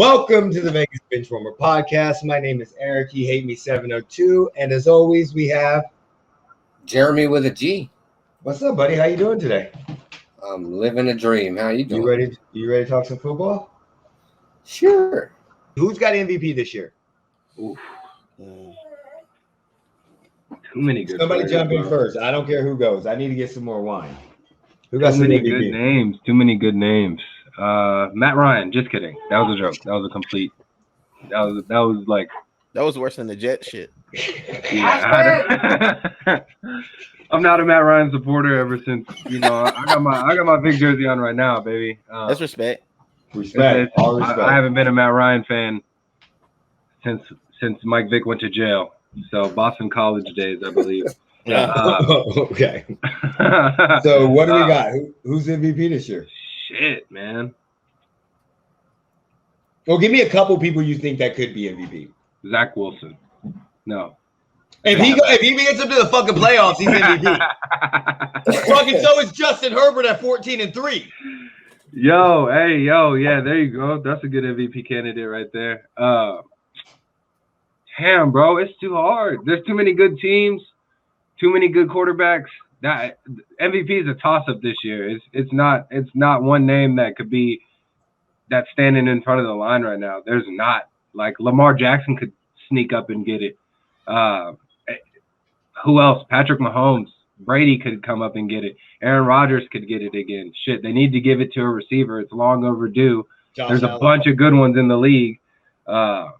Welcome to the Vegas Benchwarmer podcast. My name is Eric. He hate me 702, and as always, we have Jeremy with a G. What's up, buddy? How you doing today? I'm living a dream. How you doing? You ready to talk some football? Sure. Who's got MVP this year? Oof. Too many good. Somebody jump in first. I don't care who goes. I need to get some more wine. Who got some MVP? Good names? Too many good names. Matt Ryan. Just kidding. That was a joke. That was a complete. That was worse than the Jet shit. Yeah. I'm not a Matt Ryan supporter ever since I got my big jersey on right now, baby. That's respect. All respect. I haven't been a Matt Ryan fan since Mike Vick went to jail. So Boston College days, I believe. Yeah. Okay. So what do we got? Who's MVP this year? Shit, man. Well, give me a couple people you think that could be MVP. Zach Wilson. No. If he gets up to the fucking playoffs, he's MVP. Fucking so is Justin Herbert at 14-3. Yeah, there you go. That's a good MVP candidate right there. Damn, bro, it's too hard. There's too many good teams, too many good quarterbacks. That MVP is a toss-up this year. It's not one name that could be that's standing in front of the line right now. There's not. Like Lamar Jackson could sneak up and get it. Who else? Patrick Mahomes. Brady could come up and get it. Aaron Rodgers could get it again. Shit, they need to give it to a receiver. It's long overdue. There's a bunch of good ones in the league. Damn,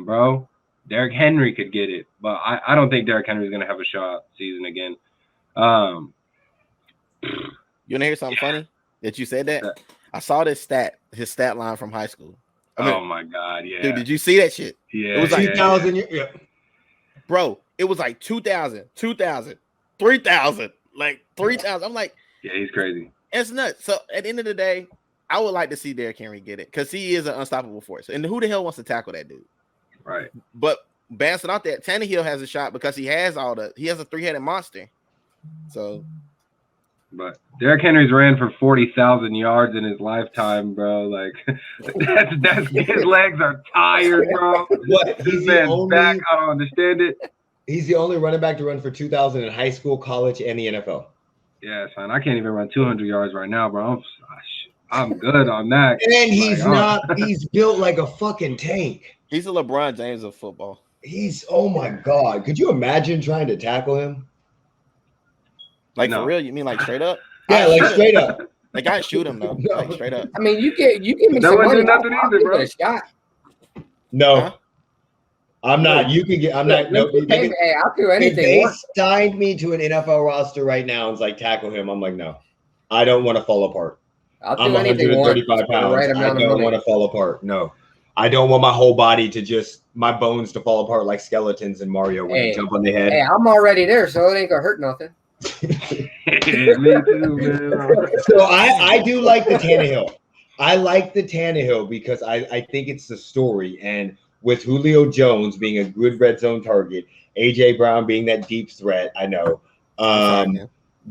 bro. Derrick Henry could get it, but I don't think Derrick Henry is going to have a shot season again. You want to hear something funny that you said that? I saw his stat line from high school. Oh my God, yeah. Dude, did you see that shit? Yeah. It was like 2,000. Yeah. Bro, it was like 2,000, 3,000, like 3,000. I'm like, yeah, he's crazy. It's nuts. So at the end of the day, I would like to see Derrick Henry get it because he is an unstoppable force. And who the hell wants to tackle that dude? Right. But bouncing out that, Tannehill has a shot because he has a three-headed monster. So, but Derrick Henry's ran for 40,000 yards in his lifetime, bro. Like that's his legs are tired, bro. What? This man's back. I don't understand it. He's the only running back to run for 2,000 in high school, college, and the NFL. Yeah, son. I can't even run 200 yards right now, bro. I'm good on that. And he's built like a fucking tank. He's a LeBron James of football. Oh my God. Could you imagine trying to tackle him? Like for real? You mean like straight up? Yeah, like straight up. Like I shoot him though. No. Like straight up. I mean, you give me that some money. Nothing either, bro. A shot. No. Huh? I'm not. You can get. I'm not. No. Hey, I'll do anything. If they signed me to an NFL roster right now and it's like tackle him, I'm like, no, I don't want to fall apart. I'll do I'm anything. 135 pounds. I don't want to fall apart. No, I don't want my whole body to my bones to fall apart like skeletons in Mario when they jump on the head. Hey, I'm already there, so it ain't gonna hurt nothing. Me too, man. So I do like the Tannehill. I like the Tannehill because I think it's the story, and with Julio Jones being a good red zone target, AJ Brown being that deep threat, I know.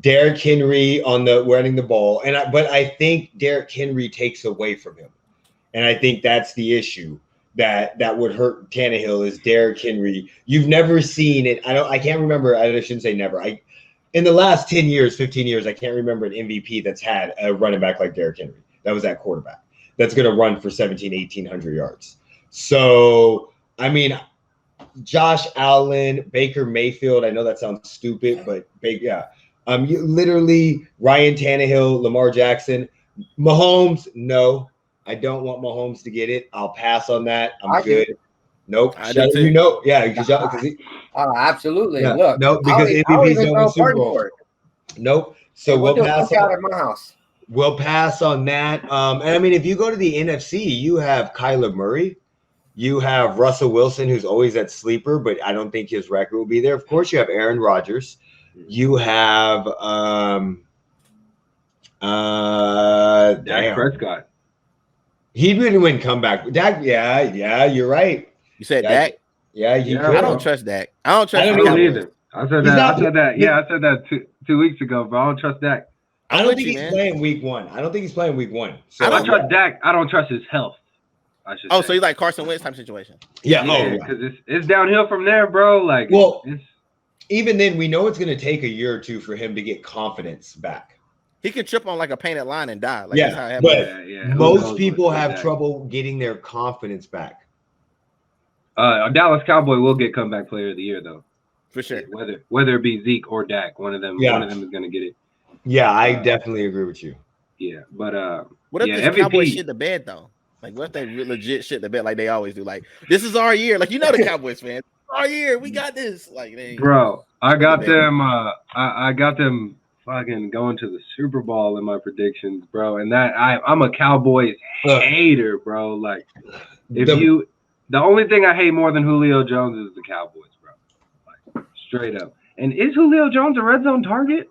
Derrick Henry on the running the ball, but I think Derrick Henry takes away from him, and I think that's the issue that would hurt Tannehill is Derrick Henry. You've never seen it. I can't remember. I shouldn't say never. In the last 10 years, 15 years, I can't remember an MVP that's had a running back like Derrick Henry. That was that quarterback that's going to run for 1,800 yards. So, I mean, Josh Allen, Baker Mayfield. I know that sounds stupid, but yeah. Literally Ryan Tannehill, Lamar Jackson, Mahomes. No, I don't want Mahomes to get it. I'll pass on that. I'm good. Nope. Yeah. Absolutely. Yeah, Look, nope. Because MVP's going to Super Bowl. Nope. So we'll pass out of my house. We'll pass on that. And I mean, if you go to the NFC, you have Kyler Murray. You have Russell Wilson, who's always that sleeper, but I don't think his record will be there. Of course, you have Aaron Rodgers. You have Dak Prescott. He didn't win comeback. Dak, yeah, you're right. You said Dak? Yeah, I don't trust Dak. I don't trust him either. I said that. Yeah, I said that 2 weeks ago, but I don't trust Dak. I don't think he's playing week one. So I don't trust Dak. I don't trust his health. I should Oh, say. so you like Carson Wentz type situation? Yeah. Yeah, because it's downhill from there, bro. Like, Well, it's, even then, we know it's going to take a year or two for him to get confidence back. He can trip on like a painted line and die. Like that's how it happens. but Who most knows people with have that. trouble getting their confidence back. A Dallas Cowboy will get comeback player of the year though, For sure. Whether it be Zeke or Dak, one of them is gonna get it. Yeah, I definitely agree with you. Yeah, but what if this MVP, Cowboys shit the bed though? Like what if they legit shit the bed like they always do? Like this is our year. Like the Cowboys fan. Our year, we got this. Like bro, I got them. I got them fucking going to the Super Bowl in my predictions, bro. And that I'm a Cowboys hater, bro. Like the only thing I hate more than Julio Jones is the Cowboys, bro. Like straight up. And is Julio Jones a red zone target?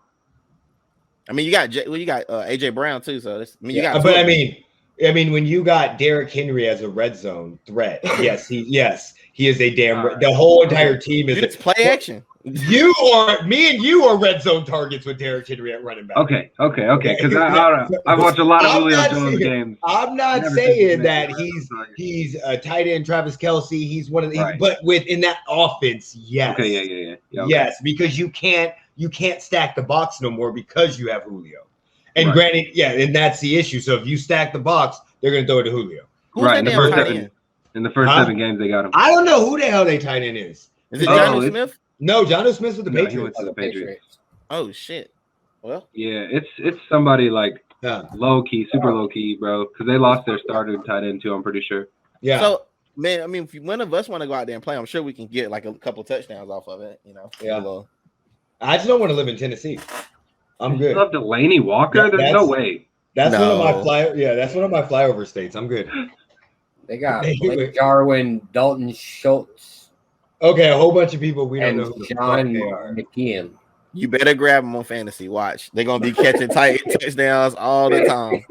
I mean, you got AJ Brown too. So you got. But I mean, when you got Derrick Henry as a red zone threat, yes, he is a damn. The whole entire team is. It's play action. Me and you are red zone targets with Derrick Henry at running back. Okay. Because I watch a lot of Julio Jones games. I'm not saying that he's a tight end, Travis Kelce. He's one of the, right. But within that offense, yes. Okay, yeah. Okay. Yes, because you can't stack the box no more because you have Julio. And right. Granted, and that's the issue. So if you stack the box, they're going to throw it to Julio. Right. In the first 7 games, they got him. I don't know who the hell their tight end is. Is it Jonnu Smith? No, Jonnu Smith with the Patriots. He went to the Patriots. Oh shit. Well, yeah, it's somebody like low key, super low key, bro. Because they lost their starter tight end too. I'm pretty sure. Yeah. So man, I mean, if one of us want to go out there and play, I'm sure we can get like a couple touchdowns off of it. Yeah. I just don't want to live in Tennessee. I'm good. You love Delaney Walker? There's no way. That's one of my flyover states. I'm good. They got Blake Jarwin, Dalton Schultz. Okay, a whole bunch of people we don't know who John McKeon. You better grab them on fantasy. Watch. They're gonna be catching tight touchdowns all the time.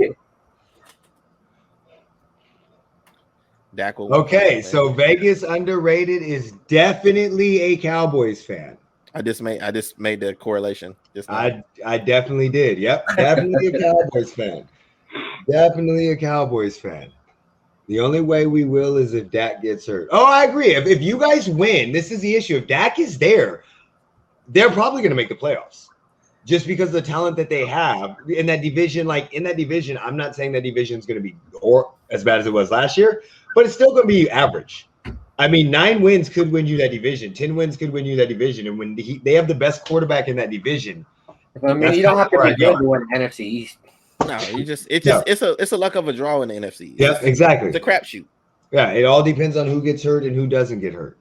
Okay, so Vegas underrated is definitely a Cowboys fan. I just made the correlation. I definitely did. Yep, definitely a Cowboys fan. Definitely a Cowboys fan. The only way we will is if Dak gets hurt. Oh, I agree. If you guys win, this is the issue. If Dak is there, they're probably going to make the playoffs just because of the talent that they have in that division. I'm not saying that division is going to be as bad as it was last year, but it's still going to be average. I mean, 9 wins could win you that division. 10 wins could win you that division. And when they have the best quarterback in that division. I mean, you don't have to be good to win NFC East. No, it's a luck of a draw in the NFC. Yeah, exactly. It's a crapshoot. Yeah, it all depends on who gets hurt and who doesn't get hurt.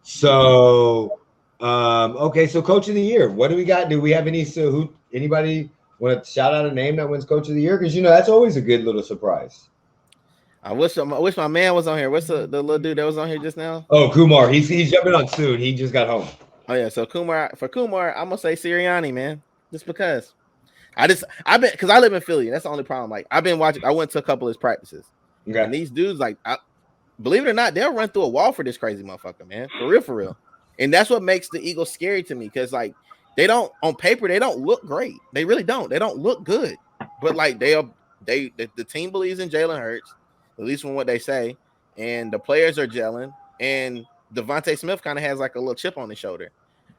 So, okay, so Coach of the Year. What do we got? Do we have anybody want to shout out a name that wins Coach of the Year? Because that's always a good little surprise. I wish my man was on here. What's the little dude that was on here just now? Oh, Kumar. He's jumping on soon. He just got home. Oh yeah, so Kumar, I'm gonna say Sirianni, man, just because. Because I live in Philly. That's the only problem. Like I've been watching. I went to a couple of his practices, and these dudes, believe it or not, they'll run through a wall for this crazy motherfucker, man. For real. And that's what makes the Eagles scary to me, because they don't, on paper, they don't look great. They really don't. They don't look good. But the team believes in Jalen Hurts, at least from what they say, and the players are gelling. And Devontae Smith kind of has like a little chip on his shoulder.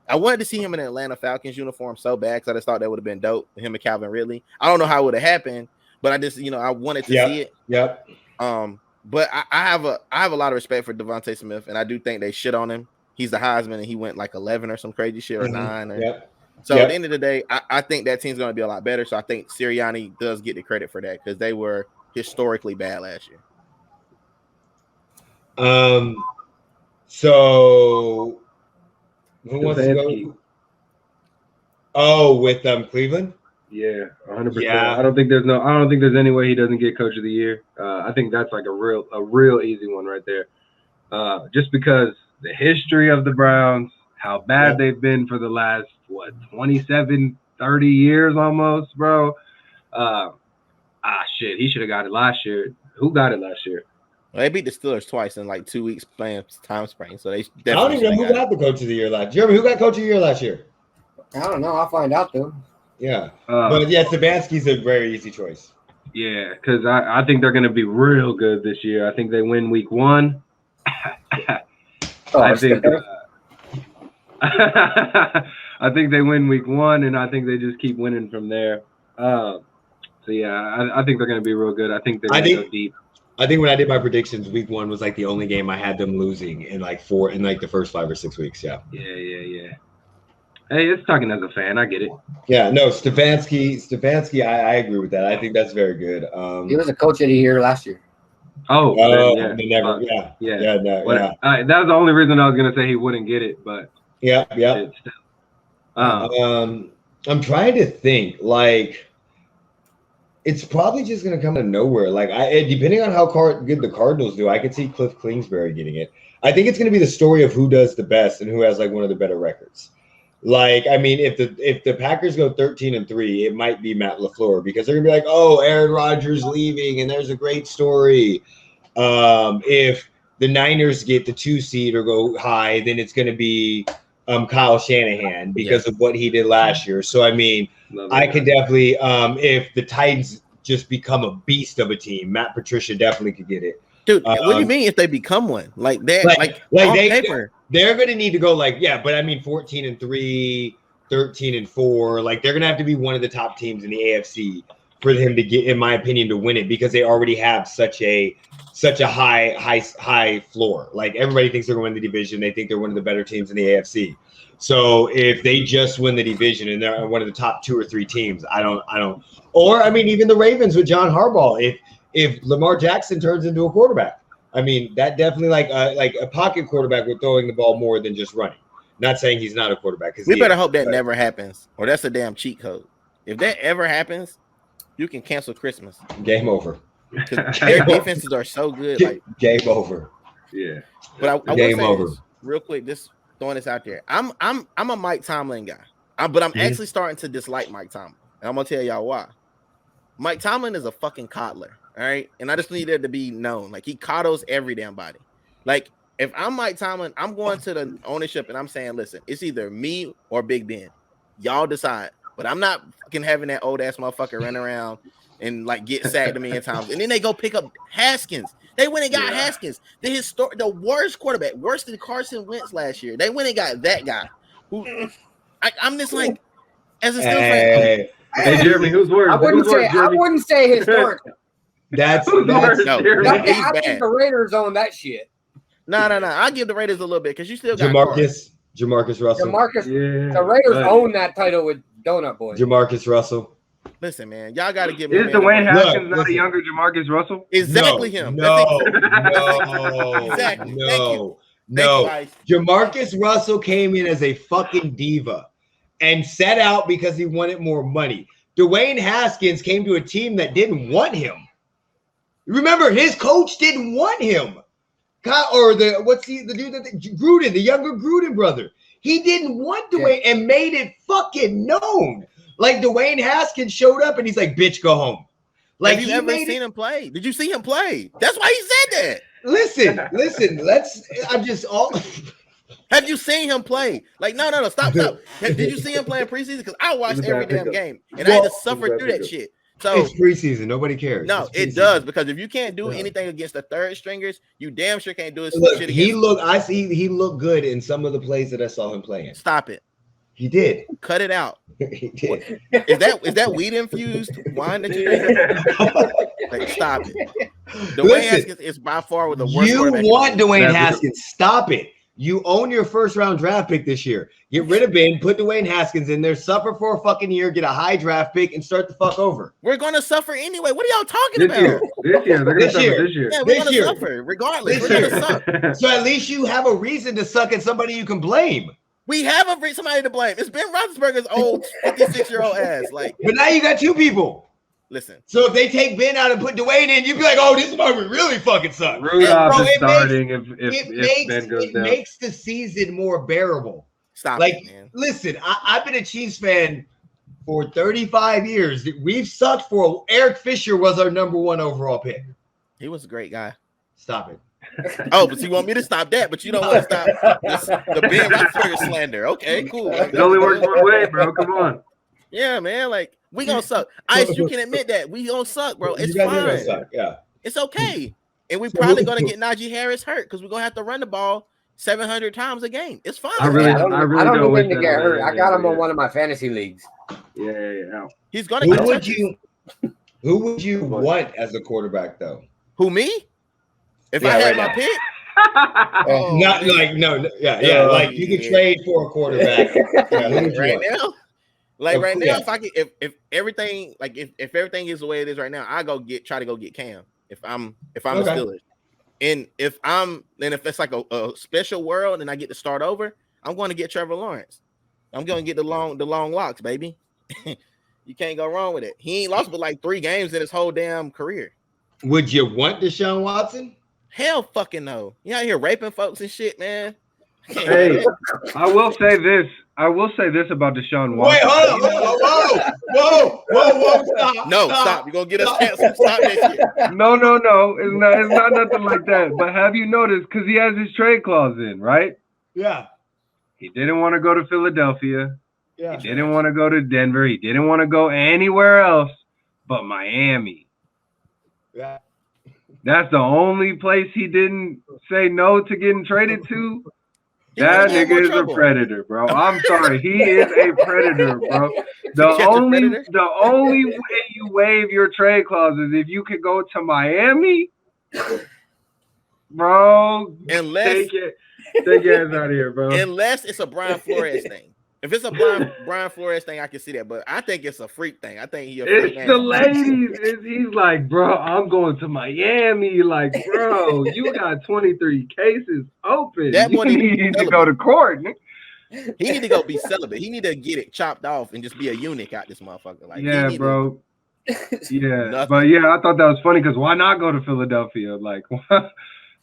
I wanted to see him in an Atlanta Falcons uniform so bad because I just thought that would have been dope. Him and Calvin Ridley. I don't know how it would have happened, but I just, I wanted to see it. Yep. But I have a lot of respect for Devontae Smith, and I do think they shit on him. He's the Heisman, and he went like 11 or some crazy shit, or 9. So at the end of the day, I think that team's going to be a lot better. So I think Sirianni does get the credit for that because they were historically bad last year. So who wants to go? Oh, with Cleveland? Yeah, 100%. Yeah. I don't think there's any way he doesn't get Coach of the Year. I think that's like a real easy one right there. Just because the history of the Browns, how bad they've been for the last 27, 30 years almost, bro. Shit, he should have got it last year. Who got it last year? Well, they beat the Steelers twice in like 2 weeks playing time spring. So they definitely. I don't even know who got the Coach of the Year last year. Who got Coach of the Year last year? I don't know. I'll find out though. Yeah, but Stefanski's a very easy choice. Yeah, because I think they're going to be real good this year. I think they win week 1. I think I think they win week 1, and I think they just keep winning from there. So yeah, I think they're going to be real good. I think they're going to go deep. I think when I did my predictions, week 1 was like the only game I had them losing in like the first 5 or 6 weeks. Yeah. Hey, it's talking as a fan. I get it. Yeah, no, Stefanski, I agree with that. I think that's very good. He was a coach of the year last year. That was the only reason I was gonna say he wouldn't get it, but yeah. I'm trying to think. Like, it's probably just gonna come out of nowhere. Like, depending on how good the Cardinals do, I could see Cliff Kingsbury getting it. I think it's gonna be the story of who does the best and who has like one of the better records. Like, I mean, if the Packers go 13-3, it might be Matt LaFleur because they're gonna be like, oh, Aaron Rodgers leaving, and there's a great story. If the Niners get the 2 seed or go high, then it's gonna be Kyle Shanahan because of what he did last year. So I mean, I could definitely if the Titans just become a beast of a team, Matt Patricia definitely could get it. Dude, what do you mean if they become one? Like they're like on paper. They're going to need to go like, yeah, but I mean 14-3, 13-4, like they're going to have to be one of the top teams in the AFC for them to get, in my opinion, to win it because they already have such a high floor. Like everybody thinks they're going to win the division. They think they're one of the better teams in the AFC. So if they just win the division and they're one of the top 2 or 3 teams, I don't, or I mean, even the Ravens with John Harbaugh, if Lamar Jackson turns into a quarterback, I mean, that definitely like a pocket quarterback with throwing the ball more than just running. Not saying he's not a quarterback. We better hope that never happens, or that's a damn cheat code. If that ever happens, you can cancel Christmas. Game over. Because their defenses are so good. Like game over. Yeah. But I game will say over. This, real quick, just throwing this out there. I'm a Mike Tomlin guy, but I'm actually starting to dislike Mike Tomlin, and I'm gonna tell y'all why. Mike Tomlin is a fucking coddler. All right. And I just need it to be known. Like he coddles every damn body. Like if I'm Mike Tomlin, I'm going to the ownership and I'm saying, listen, it's either me or Big Ben. Y'all decide. But I'm not fucking having that old ass motherfucker run around and like get sacked a million times. And then they go pick up Haskins. They went and got Haskins, the worst quarterback, worse than Carson Wentz last year. They went and got that guy. Who I'm just like, as a still fan. Hey Jeremy, who's worse? I wouldn't say historic. That's I think the Raiders own that shit. No. I'll give the Raiders a little bit because you still got Jamarcus Russell. The Raiders own that title with Donut Boy. Jamarcus Russell. Listen, man, y'all got to give me. Is Dwayne Haskins not a younger Jamarcus Russell? Exactly him. No. Exactly. No. Jamarcus Russell came in as a fucking diva and set out because he wanted more money. Dwayne Haskins came to a team that didn't want him. Remember, his coach didn't want him. Or the dude that Gruden, the younger Gruden brother. He didn't want Dwayne and made it fucking known. Like Dwayne Haskins showed up and he's like, "Bitch, go home." Like, have you ever seen him play? Did you see him play? That's why he said that. Listen. Have you seen him play? Like, no, stop. Did you see him play in preseason? Because I watched every damn game and I had to suffer through that shit. So it's preseason. Nobody cares. No, it does, because if you can't do anything against the third stringers, you damn sure can't do it. Look, he looked good in some of the plays that I saw him playing. Stop it. He did. Cut it out. He did. Is that weed infused wine that you drink? Like, stop it. Dwayne Haskins is by far with the worst. You want Dwayne Haskins? Stop it. You own your first round draft pick this year. Get rid of Ben, put Dwayne Haskins in there, suffer for a fucking year, get a high draft pick, and start the fuck over. We're gonna suffer anyway. What are y'all talking about? This year. They're gonna suffer this year. Yeah, we're gonna suffer regardless. We're gonna suck. So at least you have a reason to suck at somebody you can blame. We have somebody to blame. It's Ben Roethlisberger's old 56-year-old ass. Like, but now you got 2 people. Listen. So if they take Ben out and put Dwayne in, you'd be like, "Oh, this moment really fucking sucks." Rudolph is starting if Ben goes down. It makes the season more bearable. Stop like, it, man. Listen, I've been a Chiefs fan for 35 years. We've sucked for Eric Fisher was our number 1 overall pick. He was a great guy. Stop it. Oh, but you want me to stop that, but you don't want to stop the Ben Roethlisberger slander. Okay, cool. It only works one way, bro. Come on. Yeah, man. Like, We gonna suck. Ice, you can admit that. We gonna suck, bro. It's fine. Suck. Yeah. It's okay. And we probably gonna get Najee Harris hurt because we're gonna have to run the ball 700 times a game. It's fine. I don't need him to get hurt. I got him on one of my fantasy leagues. Yeah. He's gonna Who would you want as a quarterback though? Who, me? If I had my pick? Not like like you could trade for a quarterback. Right now, if everything if everything is the way it is right now, I try to go get Cam if I'm a Steelers. And if it's like a special world and I get to start over, I'm going to get Trevor Lawrence. I'm going to get the long locks, baby. You can't go wrong with it. He ain't lost but like 3 games in his whole damn career. Would you want Deshaun Watson? Hell fucking no. You out here raping folks and shit, man. Hey, I will say this about Deshaun Watson. Wait, hold on. Whoa, stop. No, stop. You're gonna get us canceled. Stop that shit. No. It's not nothing like that. But have you noticed, because he has his trade clause in, right? Yeah. He didn't want to go to Philadelphia. Yeah. He didn't want to go to Denver. He didn't want to go anywhere else but Miami. Yeah. That's the only place he didn't say no to getting traded to. That nigga is a predator, bro. I'm sorry. He is a predator, bro. The only way you waive your trade clause is if you could go to Miami, bro. Unless take your ass out of here, bro. Unless it's a Brian Flores thing. If it's a Brian Flores thing, I can see that. But I think it's a freak thing. I think it's the ladies. He's like, bro, I'm going to Miami. Like, bro, you got 23 cases open. That boy need to go to court. He need to go be celibate. He need to get it chopped off and just be a eunuch out this motherfucker. Like, yeah, bro. Yeah, but yeah, I thought that was funny because why not go to Philadelphia? Like,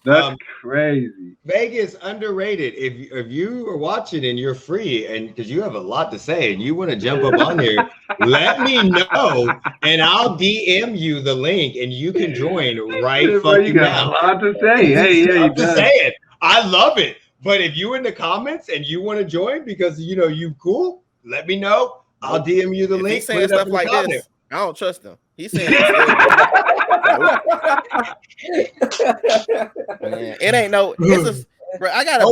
that's crazy. Vegas underrated. If you are watching and you're free, and because you have a lot to say and you want to jump up on here, let me know and I'll DM you the link and you can join right fucking now. A lot to say. I'm just saying, I love it. But if you're in the comments and you want to join because you cool, let me know. I'll DM you the link. He's saying stuff like this. I don't trust him. He's saying it ain't no. Bro, I got a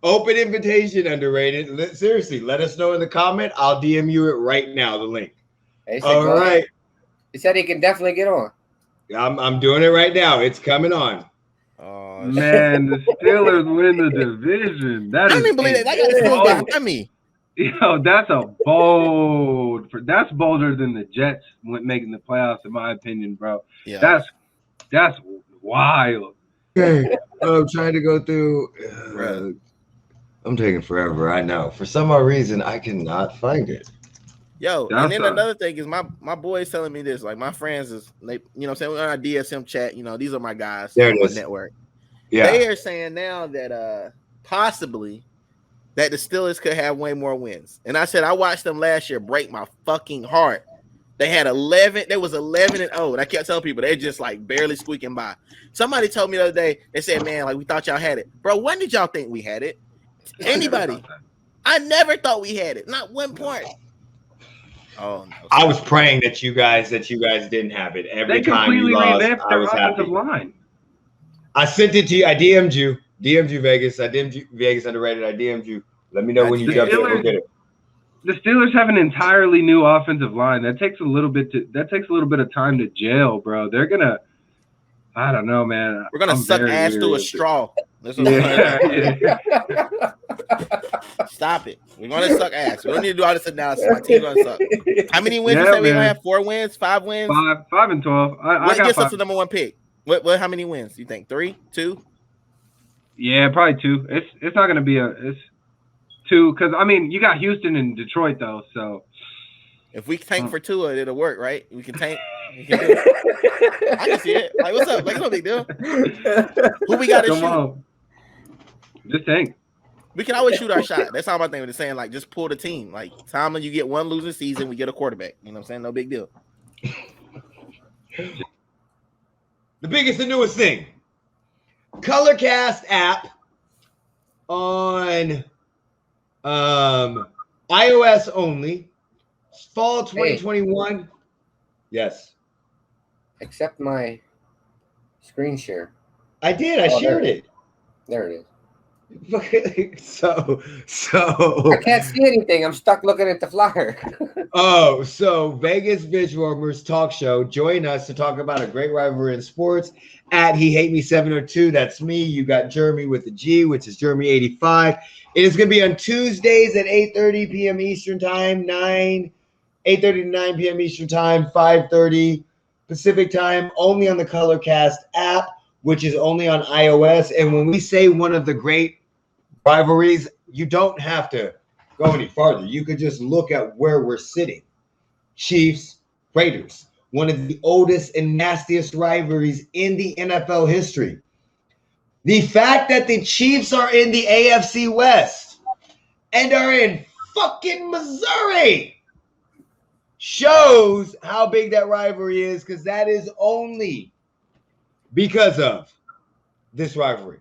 Open invitation, underrated. Seriously, let us know in the comment. I'll DM you it right now. The link. All right. He said he can definitely get on. I'm doing it right now. It's coming on. Oh man, the Steelers win the division. I didn't believe that. I got the Steelers behind me. That's that's bolder than the Jets making the playoffs, in my opinion, bro. Yeah. That's wild. Okay, I'm trying to go through. I'm taking forever. I know. For some odd reason, I cannot find it. Yo, and then another thing is my boys telling me this. Like my friends is, what I'm saying, we're on our DSM chat. These are my guys on the network. Yeah, they are saying now that possibly that the Steelers could have way more wins. And I said I watched them last year break my fucking heart. They had 11. They was 11-0. And I kept telling people they're just like barely squeaking by. Somebody told me the other day, they said, man, like we thought y'all had it. Bro, when did y'all think we had it? Anybody? I never thought we had it. Not one point. Oh no. I was praying that you guys didn't have it. Every time you lost, I was happy. Line. I sent it to you. I DM'd you. Vegas. I DM'd you Vegas underrated. I DM'd you. Let me know when you jump in. Go get it. The Steelers have an entirely new offensive line. That takes a little bit of time to gel, bro. They're gonna. I don't know, man. We're gonna suck ass through a straw. Stop it. We're gonna suck ass. We don't need to do all this analysis. My team's gonna suck. How many wins you say we're gonna have? 4 wins? 5 wins? 5 and 12. What gets us the number 1 pick? What? How many wins? You think 3, 2? Yeah, probably 2. It's not gonna be it's 2 because you got Houston and Detroit though. So if we tank for 2, it'll work, right? We can tank. We can do it. I can see it. Like, what's up? Like, it's no big deal. Who we got to shoot? On. Just tank. We can always shoot our shot. That's all my thing with saying. Like, just pull the team. Like, Tomlin, you get 1 losing season, we get a quarterback. You know what I'm saying? No big deal. The biggest and newest thing. Colorcast app on iOS only Fall 2021. Hey, yes. Accept my screen share. I did. I shared it. There it is. So I can't see anything. I'm stuck looking at the flyer. So Vegas Benchwarmers talk show. Join us to talk about a great rivalry in sports at He Hate Me 702. That's me. You got Jeremy with the G, which is Jeremy 85. It is going to be on Tuesdays at 8:30 p.m. Eastern Time, 8:30 to 9 p.m. Eastern Time, 5:30 Pacific Time, only on the Colorcast app, which is only on iOS. And when we say one of the great rivalries, you don't have to go any farther. You could just look at where we're sitting. Chiefs, Raiders, one of the oldest and nastiest rivalries in the NFL history. The fact that the Chiefs are in the AFC West and are in fucking Missouri shows how big that rivalry is, because that is only because of this rivalry.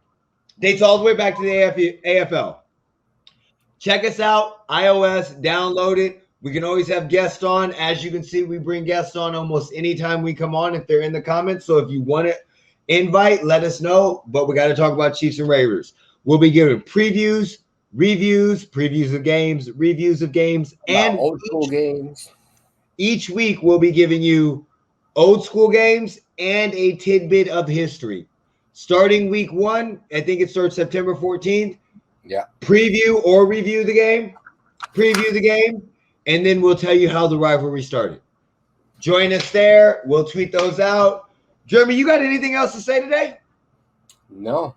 Dates all the way back to the AFL. Check us out, iOS, download it. We can always have guests on. As you can see, we bring guests on almost anytime we come on if they're in the comments. So if you want to invite, let us know. But we got to talk about Chiefs and Raiders. We'll be giving previews, reviews of games, reviews of games, and old school games. Each week, we'll be giving you old school games and a tidbit of history. Starting week 1, I think it starts September 14th. Yeah. Preview or review the game, and then we'll tell you how the rivalry started. Join us there. We'll tweet those out. Jeremy, you got anything else to say today? No,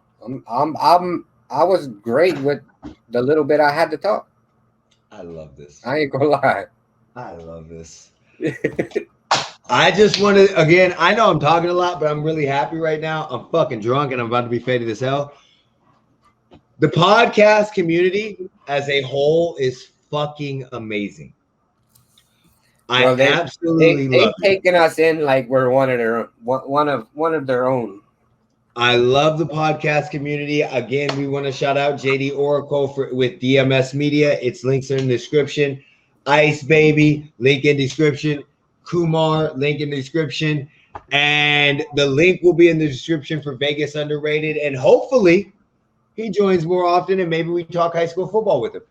I was great with the little bit I had to talk. I love this. I ain't gonna lie. I love this. I just want to, again, I know I'm talking a lot, but I'm really happy right now. I'm fucking drunk and I'm about to be faded as hell. The podcast community as a whole is fucking amazing. They've taken us in like we're one of their own. I love the podcast community. Again, we want to shout out JD Oracle with DMS Media. Its links are in the description. Ice Baby, link in description. Kumar, link in the description. And the link will be in the description for Vegas Underrated. And hopefully he joins more often and maybe we talk high school football with him.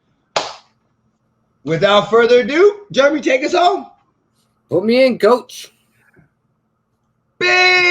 Without further ado, Jeremy, take us home. Put me in, coach. Big